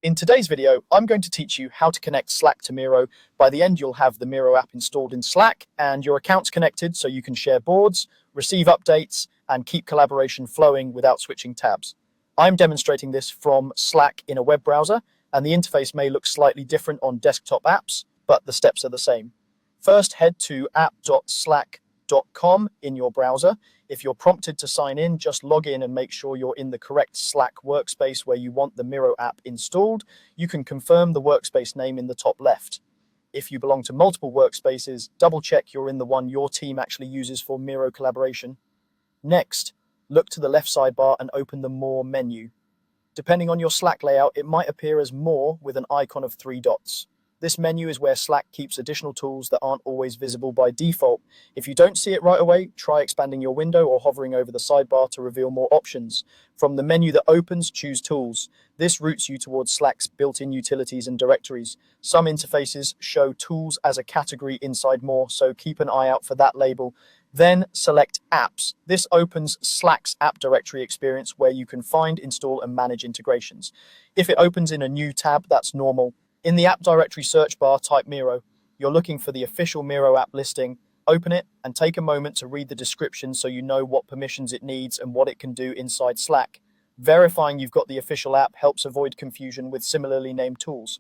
In today's video, I'm going to teach you how to connect Slack to Miro. By the end, you'll have the Miro app installed in Slack and your account's connected so you can share boards, receive updates, and keep collaboration flowing without switching tabs. I'm demonstrating this from Slack in a web browser, and the interface may look slightly different on desktop apps, but the steps are the same. First, head to app.slack.com in your browser. If you're prompted to sign in, just log in and make sure you're in the correct Slack workspace where you want the Miro app installed. You can confirm the workspace name in the top left. If you belong to multiple workspaces, double check you're in the one your team actually uses for Miro collaboration. Next, look to the left sidebar and open the More menu. Depending on your Slack layout, it might appear as More with an icon of 3 dots. This menu is where Slack keeps additional tools that aren't always visible by default. If you don't see it right away, try expanding your window or hovering over the sidebar to reveal more options. From the menu that opens, choose Tools. This routes you towards Slack's built-in utilities and directories. Some interfaces show Tools as a category inside More, so keep an eye out for that label. Then select Apps. This opens Slack's app directory experience where you can find, install, and manage integrations. If it opens in a new tab, that's normal. In the app directory search bar, type Miro. You're looking for the official Miro app listing. Open it and take a moment to read the description so you know what permissions it needs and what it can do inside Slack. Verifying you've got the official app helps avoid confusion with similarly named tools.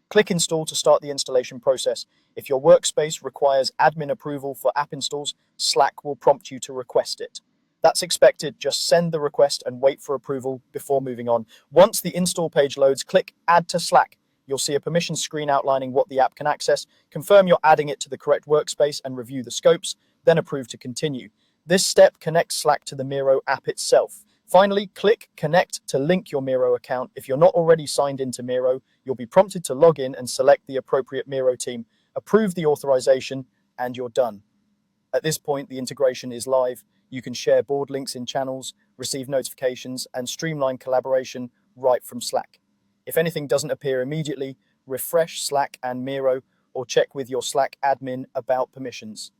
Click Install to start the installation process. If your workspace requires admin approval for app installs, Slack will prompt you to request it. That's expected. Just send the request and wait for approval before moving on. Once the install page loads, click Add to Slack. You'll see a permission screen outlining what the app can access. Confirm you're adding it to the correct workspace and review the scopes, then approve to continue. This step connects Slack to the Miro app itself. Finally, click Connect to link your Miro account. If you're not already signed into Miro, you'll be prompted to log in and select the appropriate Miro team. Approve the authorization, and you're done. At this point, the integration is live. You can share board links in channels, receive notifications, and streamline collaboration right from Slack. If anything doesn't appear immediately, refresh Slack and Miro or check with your Slack admin about permissions.